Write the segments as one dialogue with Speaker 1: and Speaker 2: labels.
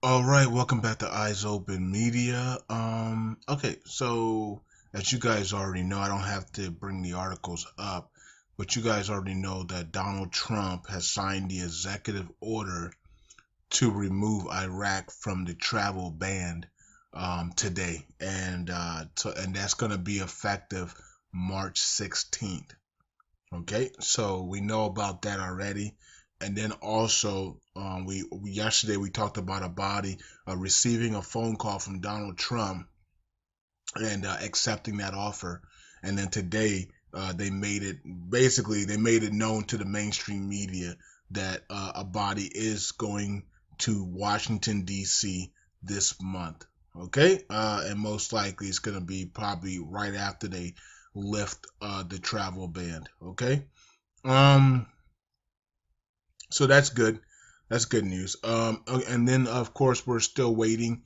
Speaker 1: All right, welcome back to Eyes Open Media. Okay, so as you guys already know, I don't have to bring the articles up, but you guys already know that Donald Trump has signed the executive order to remove Iraq from the travel ban today, and that's going to be effective March 16th. Okay, so we know about that already. And then also, we yesterday we talked about a body receiving a phone call from Donald Trump and accepting that offer. And then today, they made it known to the mainstream media that a body is going to Washington D.C. this month. Okay, and most likely it's going to be probably right after they lift the travel ban. Okay. Um, so that's good. That's good news. And then of course we're still waiting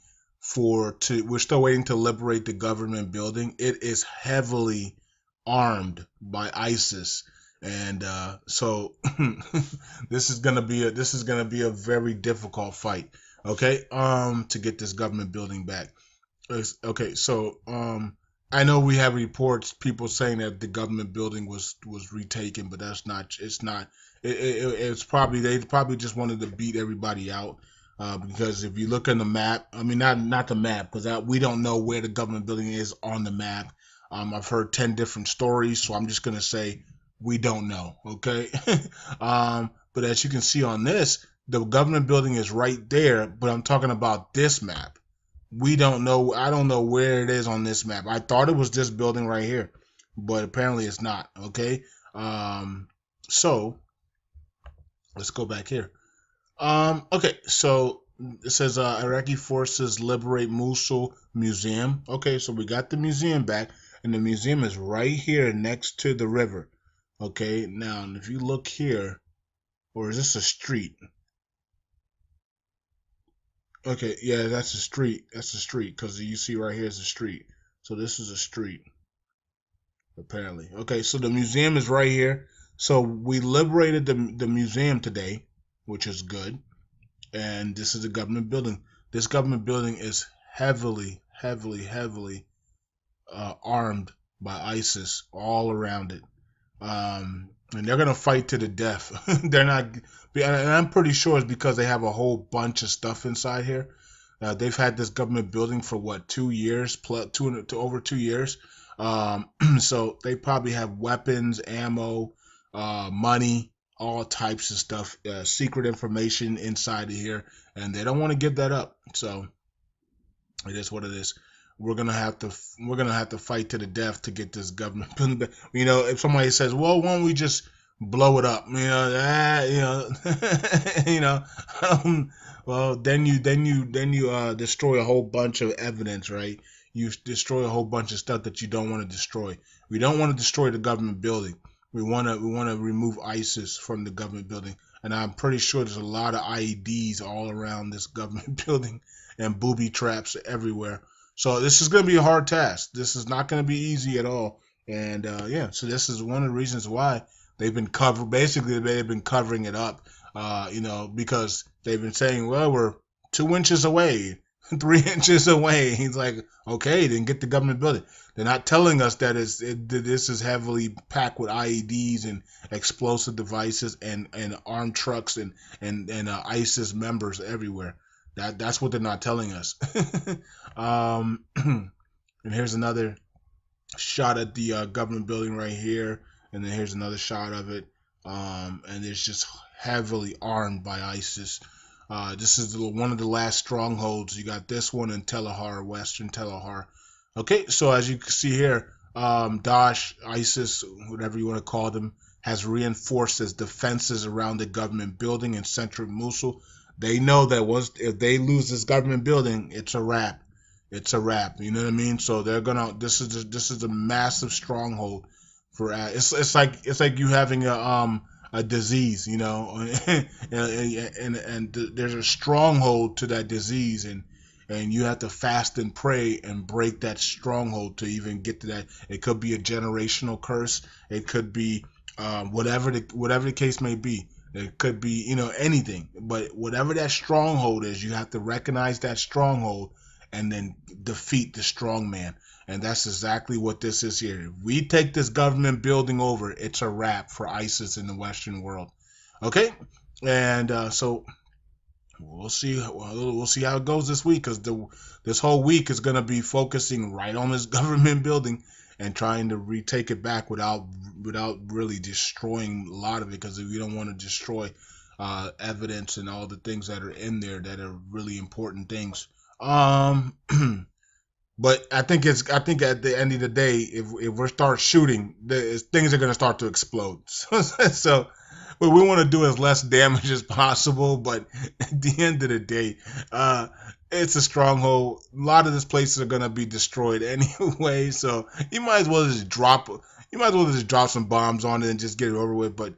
Speaker 1: to liberate the government building. It is heavily armed by ISIS, and so this is gonna be a very difficult fight. Okay, to get this government building back. Okay, so I know we have reports, people saying that the government building was retaken, but that's not. It's not. It's probably they probably just wanted to beat everybody out. Because if you look on the map, I mean not the map, because we don't know where the government building is on the map. I've heard 10 different stories, so I'm just gonna say we don't know. Okay, but as you can see on this, the government building is right there. But I'm talking about this map. We don't know. I don't know where it is on this map. I thought it was this building right here, but apparently it's not. Okay. So let's go back here. Okay. So it says Iraqi forces liberate Mosul Museum. Okay. So we got the museum back, and the museum is right here next to the river. Okay. Now, if you look here, or is this a street? Okay. Yeah, that's a street. That's a street because you see right here is a street. So this is a street. Apparently. Okay, so the museum is right here. So we liberated the museum today, which is good. And this is the government building. This government building is heavily armed by ISIS all around it. And they're gonna fight to the death. They're not, and I'm pretty sure it's because they have a whole bunch of stuff inside here. They've had this government building for what 2 years plus two to over 2 years. So they probably have weapons, ammo, money, all types of stuff, secret information inside of here, and they don't want to give that up. So it is what it is. We're gonna have to we're gonna have to fight to the death to get this government building back. You know, if somebody says, "Well, why don't we just blow it up?" You know, well, then you destroy a whole bunch of evidence, right? You destroy a whole bunch of stuff that you don't want to destroy. We don't want to destroy the government building. We want to remove ISIS from the government building, and I'm pretty sure there's a lot of IEDs all around this government building and booby traps everywhere. So this is going to be a hard task. This is not going to be easy at all. And yeah, so this is one of the reasons why they've been cover. Basically, they've been covering it up. Because they've been saying, well, we're 2 inches away, 3 inches away. He's like, okay, then get the government building. They're not telling us that this is heavily packed with IEDs and explosive devices and armed trucks and ISIS members everywhere. That's what they're not telling us. And here's another shot at the government building right here, and then here's another shot of it. And it's just heavily armed by ISIS. This is one of the last strongholds. You got this one in Telahar, Western Telahar. Okay, so as you can see here, Daesh, ISIS, whatever you want to call them, has reinforced its defenses around the government building in central Mosul. They know that once if they lose this government building, it's a wrap. It's a wrap. You know what I mean? So they're gonna. This is a massive stronghold for. It's like you having a disease. You know, and there's a stronghold to that disease, and you have to fast and pray and break that stronghold to even get to that. It could be a generational curse. It could be whatever the case may be. It could be, anything. But whatever that stronghold is, you have to recognize that stronghold and then defeat the strong man. And that's exactly what this is here. If we take this government building over, it's a wrap for ISIS in the Western world. Okay? And so we'll see. We'll see how it goes this week, because this whole week is going to be focusing right on this government building and trying to retake it back without really destroying a lot of it, because we don't want to destroy evidence and all the things that are in there that are really important things. Um, but I think at the end of the day, if we start shooting, things are going to start to explode. So what we want to do as less damage as possible. But at the end of the day, uh, it's a stronghold. A lot of these places are going to be destroyed anyway. So you might as well just drop some bombs on it and just get it over with. But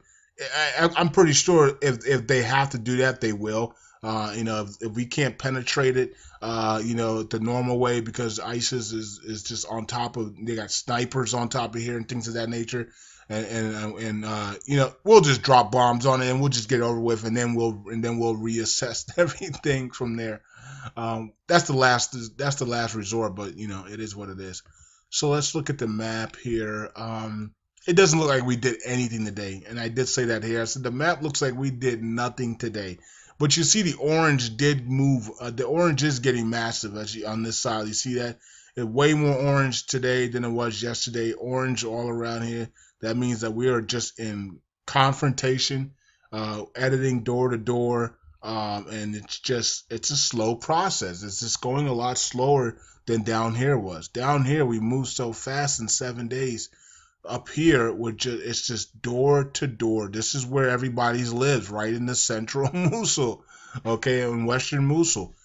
Speaker 1: I'm pretty sure if they have to do that, they will. If we can't penetrate it, the normal way, because ISIS is just on top of, they got snipers on top of here and things of that nature, and we'll just drop bombs on it and we'll just get it over with, and then we'll reassess everything from there. That's the last resort, but it is what it is. So let's look at the map here. It doesn't look like we did anything today, and I did say that here. I said the map looks like we did nothing today. But you see the orange did move. The orange is getting massive on this side. You see that? It's way more orange today than it was yesterday. Orange all around here. That means that we are just in confrontation, editing door to door, and it's a slow process. It's just going a lot slower than down here was. Down here we moved so fast in 7 days. Up here, it's just door to door. This is where everybody lives, right in the central Mosul, okay, in Western Mosul.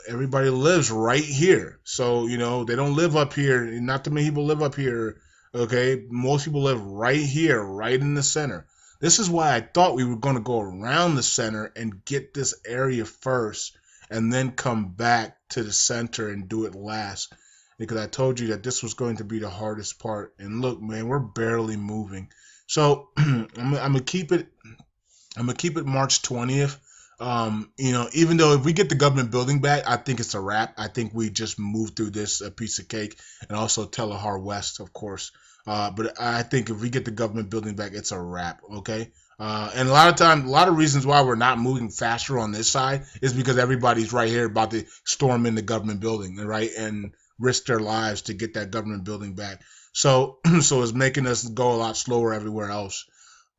Speaker 1: Everybody lives right here. So, they don't live up here. Not too many people live up here, okay? Most people live right here, right in the center. This is why I thought we were going to go around the center and get this area first and then come back to the center and do it last, because I told you that this was going to be the hardest part. And look, man, we're barely moving. So I'm gonna keep it. I'm gonna keep it March 20th. Even though if we get the government building back, I think it's a wrap. I think we just move through this a piece of cake, and also Telehar West, of course. But I think if we get the government building back, it's a wrap. Okay. And a lot of reasons why we're not moving faster on this side is because everybody's right here about to storm in the government building, right, and risk their lives to get that government building back. So, so it's making us go a lot slower everywhere else.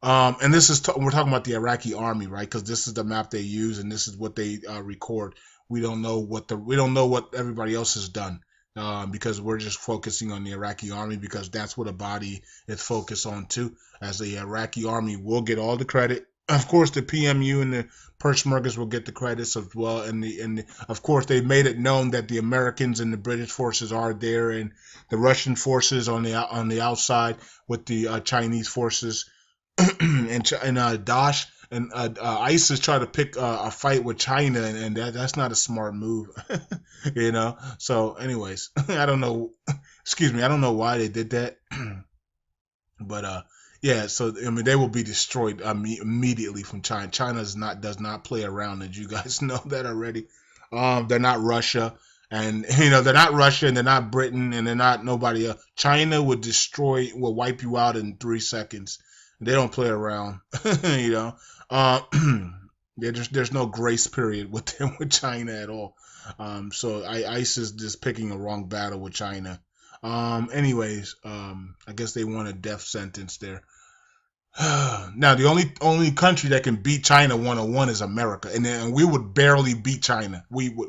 Speaker 1: And we're talking about the Iraqi army, right? Because this is the map they use, and this is what they record. We don't know what everybody else has done, because we're just focusing on the Iraqi army, because that's what a body is focused on too. As the Iraqi army will get all the credit. Of course, the PMU and the Peshmergas will get the credits as well, and of course they made it known that the Americans and the British forces are there, and the Russian forces on the outside with the Chinese forces, and Daesh and ISIS try to pick a fight with China, and that's not a smart move, So, anyways, I don't know. Excuse me, I don't know why they did that, but yeah. So I mean, they will be destroyed immediately from China. China does not play around, and you guys know that already. They're not Russia. And they're not Russia, and they're not Britain, and they're not nobody else. China will wipe you out in 3 seconds. They don't play around, Uh, there's no grace period with them with China at all. So ISIS just picking a wrong battle with China. Anyways, I guess they want a death sentence there. Now the only country that can beat China 1-on-1 is America, and we would barely beat China. We would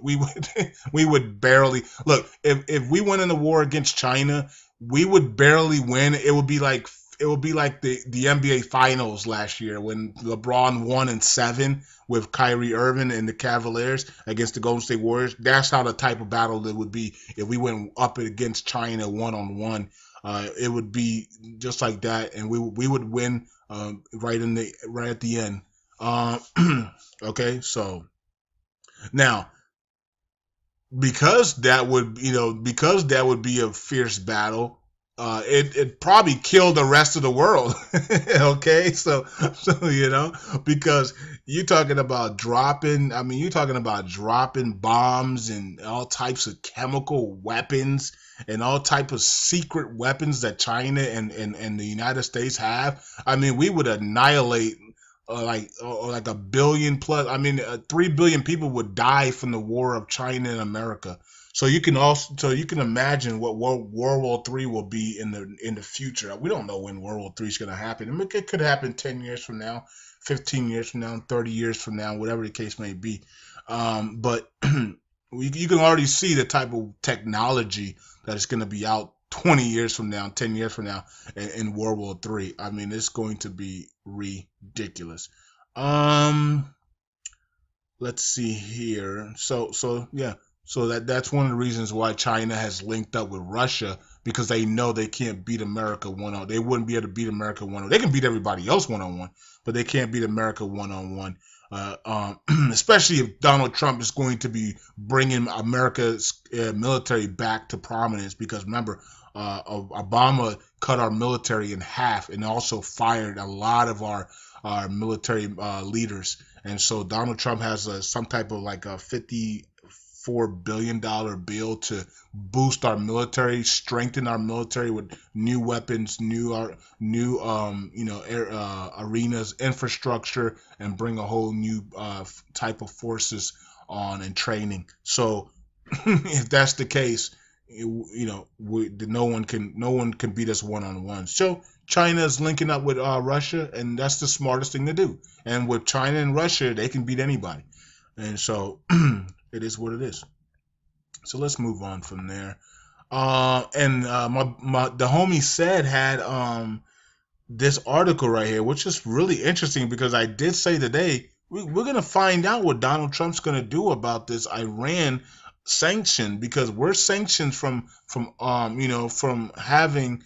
Speaker 1: we would barely look if we went in a war against China, we would barely win. It would be like the NBA Finals last year when LeBron won in 7 with Kyrie Irving and the Cavaliers against the Golden State Warriors. That's how the type of battle it would be if we went up against China 1-on-1. It would be just like that, and we would win right at the end. Okay, so now because that would be a fierce battle. it probably killed the rest of the world. Okay, so because you're talking about dropping. I mean, you're talking about dropping bombs and all types of chemical weapons and all type of secret weapons that China and the United States have. I mean, we would annihilate. Like a billion plus. I mean, 3 billion people would die from the war of China and America. So you can imagine what World War III will be in the future. We don't know when World War III is going to happen. I mean, it could happen 10 years from now, 15 years from now, 30 years from now, whatever the case may be. But you can already see the type of technology that is going to be out 20 years from now, 10 years from now in World War III. I mean, it's going to be ridiculous. Um, let's see here. So yeah. So that's one of the reasons why China has linked up with Russia, because they know they can't beat America one on. They wouldn't be able to beat America one on. They can beat everybody else one on one, but they can't beat America one on one. Especially if Donald Trump is going to be bringing America's military back to prominence, because remember, Obama cut our military in half and also fired a lot of our military leaders. And so Donald Trump has some type of like a $54 billion bill to boost our military, strengthen our military with new weapons, new arenas, infrastructure, and bring a whole new type of forces on and training. So if that's the case, no one can beat us one on one. So China is linking up with Russia, and that's the smartest thing to do. And with China and Russia, they can beat anybody. And so it is what it is. So let's move on from there. And the homie said had this article right here, which is really interesting, because I did say today we're gonna find out what Donald Trump's gonna do about this Iran sanction, because we're sanctioned from having,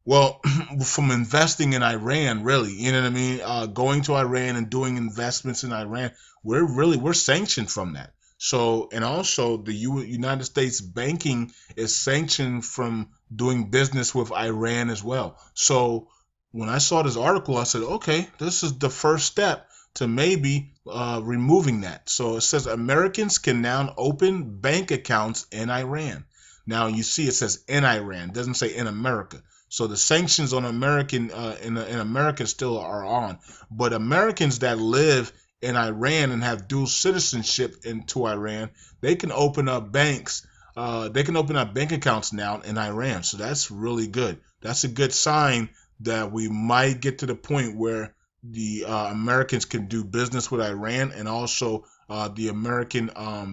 Speaker 1: well, from investing in Iran, really. You know what I mean? Going to Iran and doing investments in Iran, we're sanctioned from that. So, and also the United States banking is sanctioned from doing business with Iran as well. So when I saw this article, I said, okay, this is the first step to maybe removing that. So it says Americans can now open bank accounts in Iran. Now you see it says in Iran, it doesn't say in America. So the sanctions on American in America still are on, but Americans that live in Iran and have dual citizenship into Iran, they can open up banks. They can open up bank accounts now in Iran. So that's really good. That's a good sign that we might get to the point where the Americans can do business with Iran, and also the American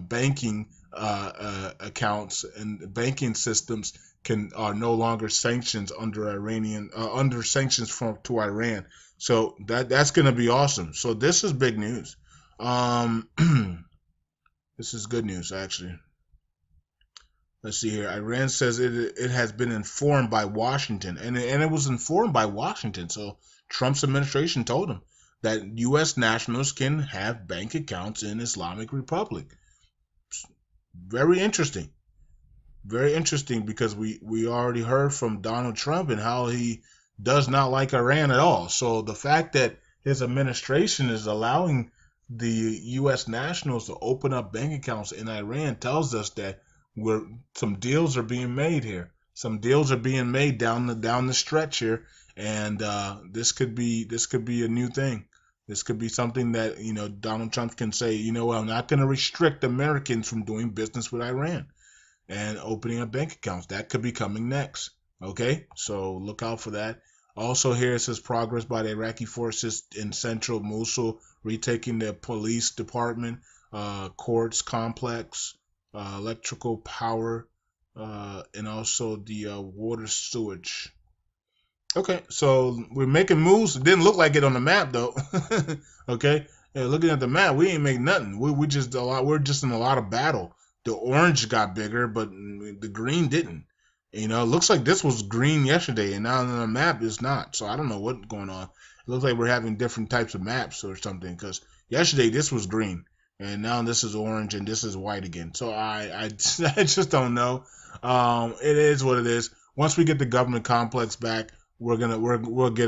Speaker 1: banking accounts and banking systems are no longer sanctions under sanctions to Iran. So that's going to be awesome. So this is big news. This is good news, actually. Let's see here. Iran says it has been informed by Washington, and it was informed by Washington. So Trump's administration told them that U.S. nationals can have bank accounts in Islamic Republic. Very interesting. Very interesting, because we already heard from Donald Trump and how he does not like Iran at all. So the fact that his administration is allowing the U.S. nationals to open up bank accounts in Iran tells us that some deals are being made here. Some deals are being made down the stretch here, and this could be a new thing. This could be something that Donald Trump can say, I'm not going to restrict Americans from doing business with Iran and opening up bank accounts. That could be coming next. Okay, so look out for that. Also here it says progress by the Iraqi forces in central Mosul, retaking the police department, courts complex, electrical power, and also the water sewage. Okay, so we're making moves. It didn't look like it on the map though. Okay, yeah, looking at the map, we ain't make nothing. We're just in a lot of battle. The orange got bigger, but the green didn't. It looks like this was green yesterday, and now on the map it's not. So I don't know what's going on. It looks like we're having different types of maps or something, because yesterday this was green, and now this is orange, and this is white again. So I just don't know. It is what it is. Once we get the government complex back, we'll get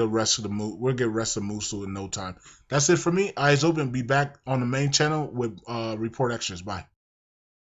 Speaker 1: a rest of the we'll get rest of Mosul in no time. That's it for me. Eyes open. Be back on the main channel with report extras. Bye.